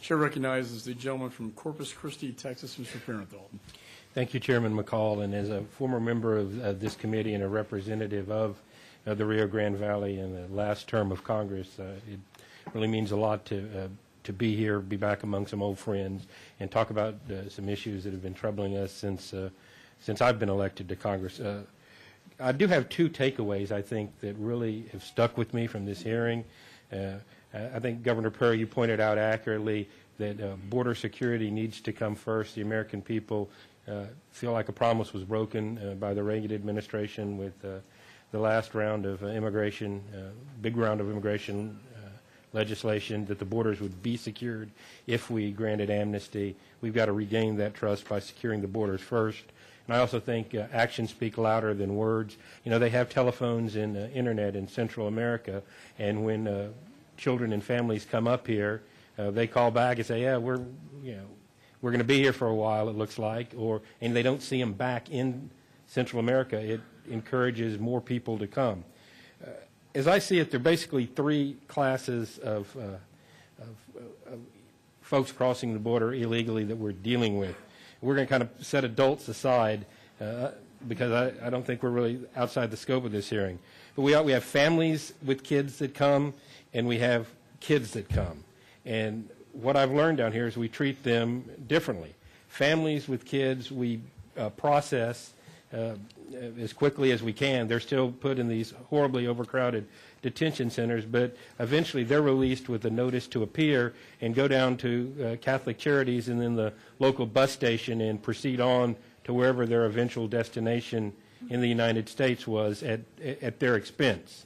Chair recognizes the gentleman from Corpus Christi, Texas, Mr. Farenthold. Thank you, Chairman McCall. And as a former member of this committee and a representative of the Rio Grande Valley in the last term of Congress, it really means a lot to be here, be back among some old friends, and talk about some issues that have been troubling us since I've been elected to Congress. I do have two takeaways, I think, that really have stuck with me from this hearing. I think, Governor Perry, you pointed out accurately that border security needs to come first. The American people feel like a promise was broken by the Reagan administration with the last round of immigration, big round of immigration legislation, that the borders would be secured if we granted amnesty. We've got to regain that trust by securing the borders first. And I also think actions speak louder than words. You know, they have telephones and internet in Central America, and when children and families come up here, they call back and say, yeah, we're going to be here for a while, it looks like, and they don't see them back in Central America. It encourages more people to come. As I see it, there are basically three classes of folks crossing the border illegally that we're dealing with. We're going to kind of set adults aside because I don't think we're really outside the scope of this hearing. But we have families with kids that come, and we have kids that come. And what I've learned down here is we treat them differently. Families with kids, we process as quickly as we can. They're still put in these horribly overcrowded detention centers, but eventually they're released with a notice to appear and go down to Catholic Charities and then the local bus station and proceed on to wherever their eventual destination in the United States was at their expense.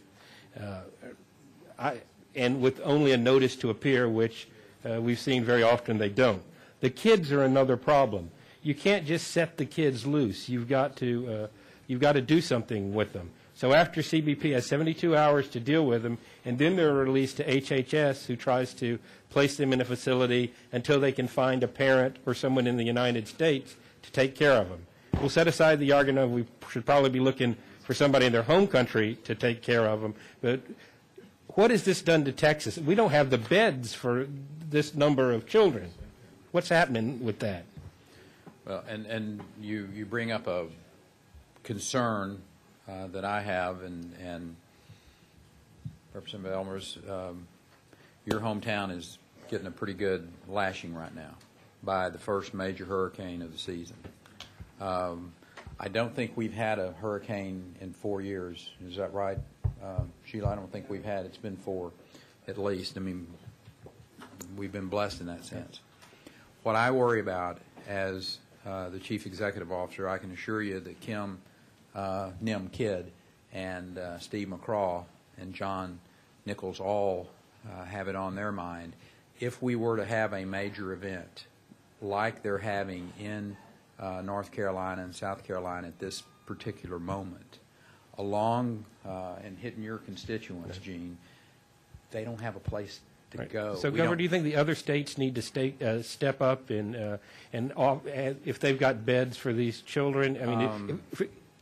And with only a notice to appear, which we've seen very often they don't. The kids are another problem. You can't just set the kids loose. You've got to do something with them. So after CBP has 72 hours to deal with them, and then they're released to HHS, who tries to place them in a facility until they can find a parent or someone in the United States to take care of them. We'll set aside the argument of we should probably be looking for somebody in their home country to take care of them. But what has this done to Texas? We don't have the beds for this number of children. What's happening with that? Well, and you bring up a concern that I have, and Representative Elmer's, your hometown is getting a pretty good lashing right now by the first major hurricane of the season. I don't think we've had a hurricane in 4 years. Is that right, Sheila? I don't think we've had. It's been 4 at least. I mean, we've been blessed in that sense. What I worry about as the Chief Executive Officer, I can assure you that Kim Nim Kidd and Steve McCraw and John Nichols all have it on their mind. If we were to have a major event like they're having in North Carolina and South Carolina at this particular moment, along and hitting your constituents, Gene, they don't have a place to go. So, Governor, do you think the other states need to step up and if they've got beds for these children? I mean,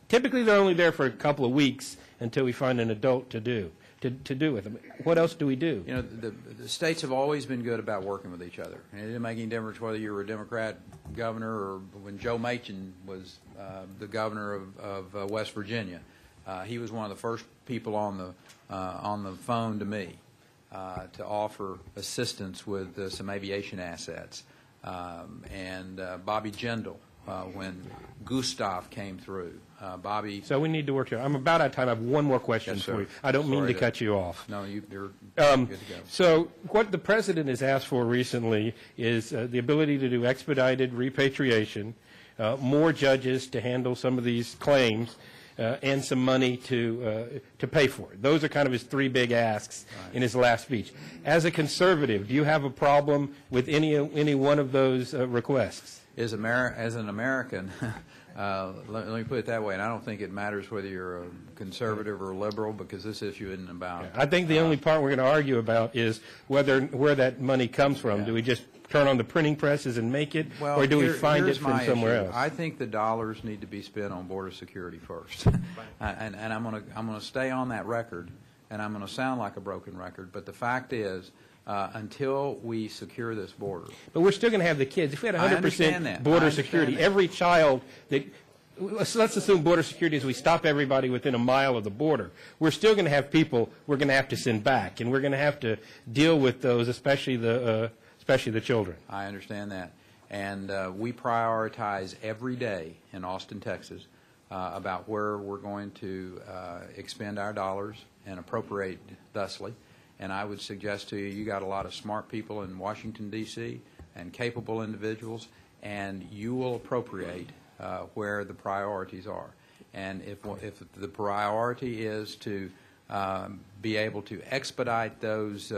typically they're only there for a couple of weeks until we find an adult to do with them. What else do we do? You know, the states have always been good about working with each other. And it didn't make any difference whether you were a Democrat governor or when Joe Manchin was the governor of West Virginia. He was one of the first people on the phone to me to offer assistance with some aviation assets. And Bobby Jindal, when Gustav came through. Bobby. So we need to work here. I'm about out of time. I have one more question for you. I don't mean to cut you off. No, you're good to go. So what the President has asked for recently is the ability to do expedited repatriation, more judges to handle some of these claims, and some money to pay for it. Those are kind of his three big asks in his last speech. As a conservative, do you have a problem with any one of those requests? As an American, let me put it that way, and I don't think it matters whether you're a conservative or liberal, because this issue isn't about. Yeah, I think the only part we're going to argue about is where that money comes from. Yeah. Do we just turn on the printing presses and make it, or do we find it from somewhere else? I think the dollars need to be spent on border security first, and I'm going to stay on that record, and I'm going to sound like a broken record. But the fact is until we secure this border. But we're still going to have the kids. If we had I understand 100% that. border I security, understand that. every child that let's assume border security is we stop everybody within a mile of the border. We're still going to have people we're going to have to send back, and we're going to have to deal with those, especially the children. I understand that. And we prioritize every day in Austin, Texas, about where we're going to expend our dollars and appropriate thusly. And I would suggest to you, you got a lot of smart people in Washington, D.C., and capable individuals, and you will appropriate where the priorities are. And if the priority is to be able to expedite those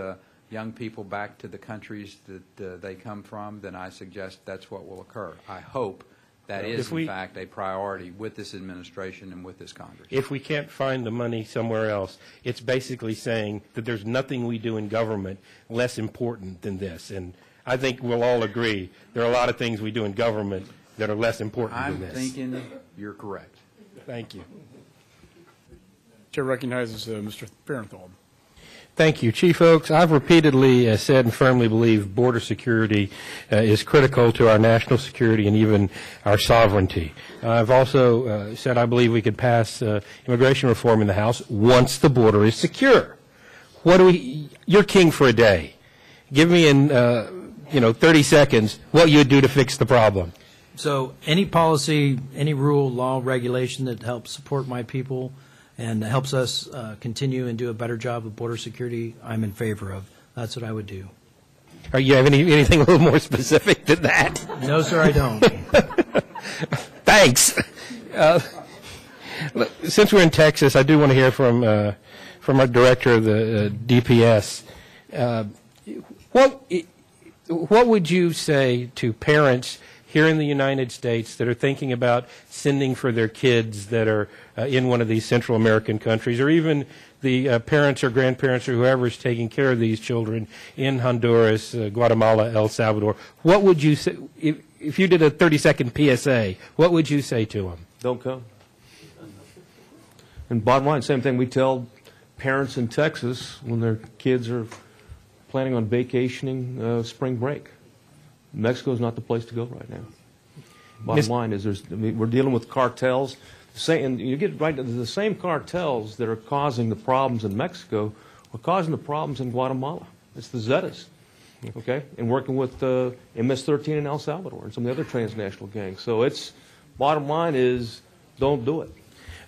young people back to the countries that they come from, then I suggest that's what will occur. I hope that is, in fact, a priority with this administration and with this Congress. If we can't find the money somewhere else, it's basically saying that there's nothing we do in government less important than this. And I think we'll all agree there are a lot of things we do in government that are less important than this. I'm thinking you're correct. Thank you. Chair recognizes Mr. Farenthold. Thank you. Chief Oaks, I've repeatedly said and firmly believe border security is critical to our national security and even our sovereignty. I've also said I believe we could pass immigration reform in the House once the border is secure. You're king for a day. Give me in 30 seconds what you would do to fix the problem. So any policy, any rule, law, regulation that helps support my people and helps us continue and do a better job of border security, I'm in favor of. That's what I would do. Are you have anything a little more specific than that? No, sir, I don't. Thanks. Since we're in Texas, I do want to hear from our director of the DPS. What would you say to parents here in the United States that are thinking about sending for their kids that are in one of these Central American countries, or even the parents or grandparents or whoever is taking care of these children in Honduras, Guatemala, El Salvador? What would you say, if you did a 30-second PSA, what would you say to them? Don't come. And bottom line, same thing we tell parents in Texas when their kids are planning on vacationing spring break. Mexico is not the place to go right now. Bottom line is we're dealing with cartels. And you get right to the same cartels that are causing the problems in Mexico are causing the problems in Guatemala. It's the Zetas, okay? And working with MS-13 in El Salvador and some of the other transnational gangs. So it's, bottom line is, don't do it.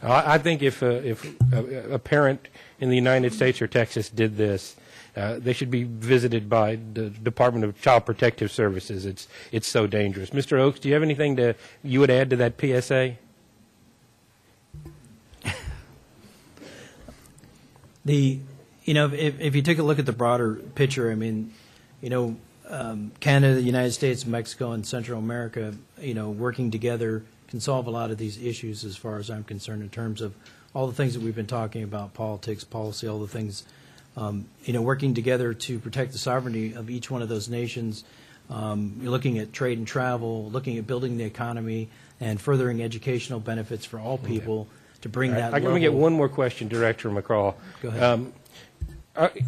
I think if a parent in the United States or Texas did this, they should be visited by the Department of Child Protective Services. It's so dangerous. Mr. Oaks, do you have anything you would add to that PSA? If you take a look at the broader picture, I mean, Canada, the United States, Mexico, and Central America, working together can solve a lot of these issues as far as I'm concerned in terms of all the things that we've been talking about, politics, policy, all the things, working together to protect the sovereignty of each one of those nations. You're looking at trade and travel, looking at building the economy, and furthering educational benefits for all people to bring that level. I'm going to get one more question, Director McCraw. Go ahead.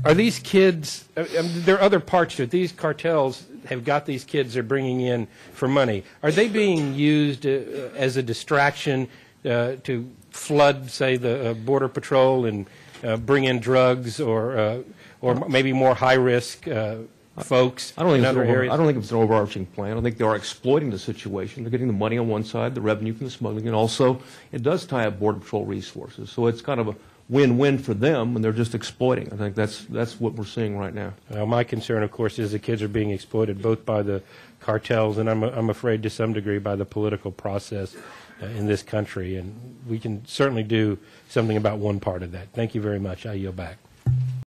Are these kids, there are other parts to it. These cartels have got these kids they're bringing in for money. Are they being used as a distraction to flood, say, the Border Patrol and bring in drugs or maybe more high-risk folks in other areas? I don't think it's an overarching plan. I think they are exploiting the situation. They're getting the money on one side, the revenue from the smuggling, and also it does tie up Border Patrol resources. So it's kind of a win-win for them, and they're just exploiting. I think that's what we're seeing right now. My concern, of course, is the kids are being exploited both by the cartels and I'm afraid to some degree by the political process in this country. And we can certainly do something about one part of that. Thank you very much. I yield back.